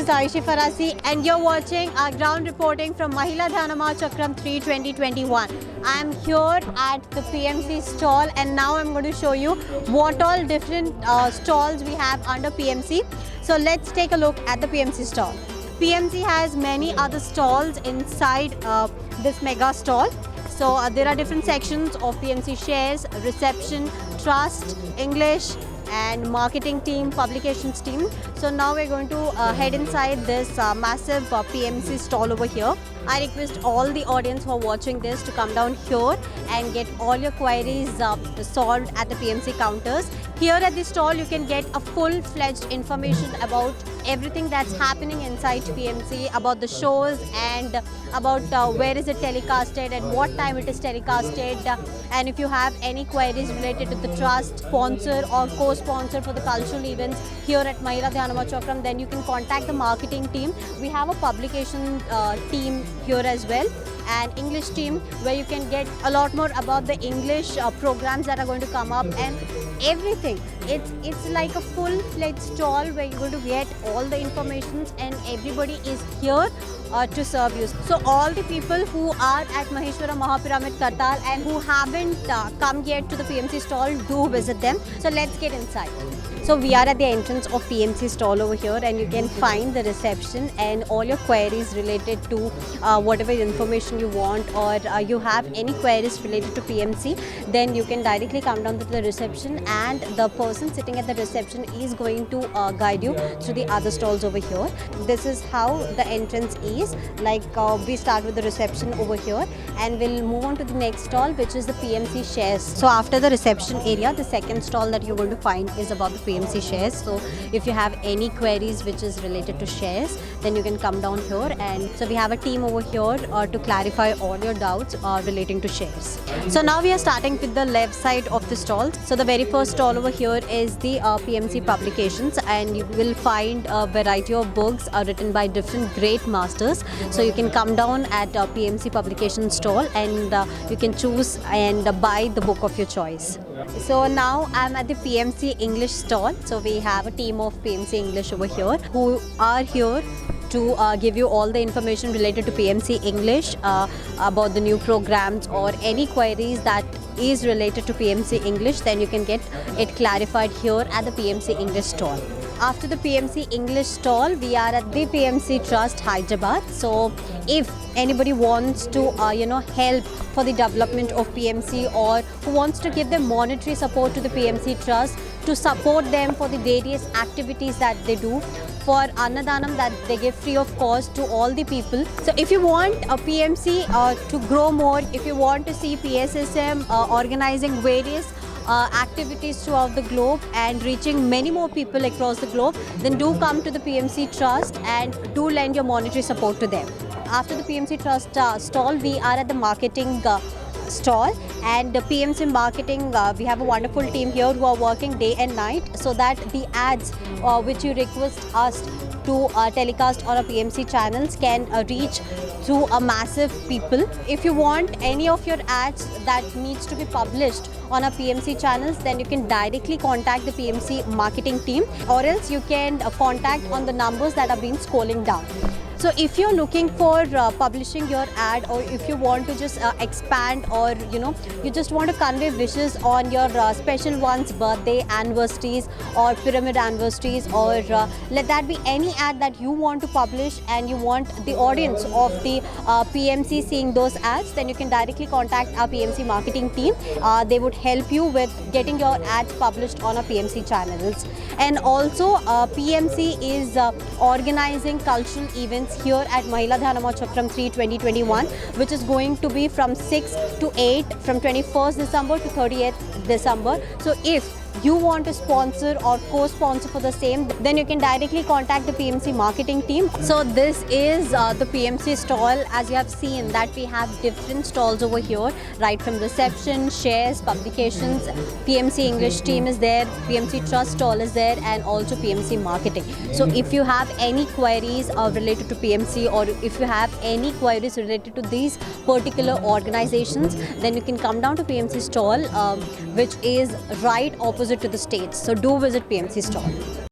Aishi Farasi and you're watching our ground reporting from Mahila Dhanama Chakram 3 2021. I'm here at the PMC stall and now I'm going to show you what all different stalls we have under PMC. So let's take a look at the PMC stall. PMC has many other stalls inside this mega stall. So there are different sections of PMC shares, reception, trust, English and marketing team, publications team. So now we're going to head inside this massive PMC stall over here. I request all the audience who are watching this to come down here and get all your queries solved at the PMC counters. Here at the stall you can get a full-fledged information about everything that's happening inside PMC, about the shows and about where is it telecasted and what time it is telecasted, and if you have any queries related to the trust, sponsor or co-sponsor for the cultural events here at Mahila Dhanama Chakram, then you can contact the marketing team. We have a publication team here as well, and English team where you can get a lot more about the English programs that are going to come up and everything. It's like a full-fledged stall where you're going to get all the information and everybody is here to serve you. So all the people who are at Maheshwara Mahapyramid Kartal and who haven't come yet to the PMC stall, do visit them. So let's get inside. So we are at the entrance of PMC stall over here and you can find the reception and all your queries related to whatever information you want, or you have any queries related to PMC, then you can directly come down to the reception and the person sitting at the reception is going to guide you through the other stalls over here. This is how the entrance is. Like we start with the reception over here and we'll move on to the next stall, which is the PMC shares. So after the reception area, the second stall that you're going to find is about the PMC shares. So if you have any queries which is related to shares, then you can come down here, and so we have a team over here to clarify all your doubts relating to shares. So now we are starting with the left side of the stall. So the very first stall over here is the PMC publications, and you will find a variety of books written by different great masters. So you can come down at PMC publication stall and you can choose and buy the book of your choice. So now I'm at the PMC English stall. So we have a team of PMC English over here who are here to give you all the information related to PMC English, about the new programs or any queries that is related to PMC English, then you can get it clarified here at the PMC English stall. After the PMC English stall, we are at the PMC Trust Hyderabad. So if anybody wants to help for the development of PMC, or who wants to give them monetary support to the PMC Trust to support them for the various activities that they do, for Annadanam that they give free of cost to all the people. So if you want a PMC to grow more, if you want to see PSSM organizing various activities throughout the globe and reaching many more people across the globe, then do come to the PMC Trust and do lend your monetary support to them. After the PMC Trust stall, we are at the marketing stall, and the PMC marketing, we have a wonderful team here who are working day and night so that the ads which you request us to telecast on our PMC channels can reach through a massive people. If you want any of your ads that needs to be published on our PMC channels, then you can directly contact the PMC marketing team, or else you can contact on the numbers that are being scrolling down. So if you're looking for publishing your ad, or if you want to just expand, or you just want to convey wishes on your special ones, birthday, anniversaries or pyramid anniversaries, or let that be any ad that you want to publish and you want the audience of the PMC seeing those ads, then you can directly contact our PMC marketing team. They would help you with getting your ads published on our PMC channels. And also PMC is organizing cultural events here at Mahila Dhanama Chakram 3 2021, which is going to be from 6 to 8, from 21st December to 30th December. So if you want to sponsor or co-sponsor for the same, then you can directly contact the PMC marketing team. So this is the PMC stall. As you have seen that we have different stalls over here, right from reception, shares, publications, PMC English team is there, PMC Trust stall is there, and also PMC marketing. So if you have any queries related to PMC, or if you have any queries related to these particular organizations, then you can come down to PMC stall, which is right opposite to the stage. So do visit PMC stall.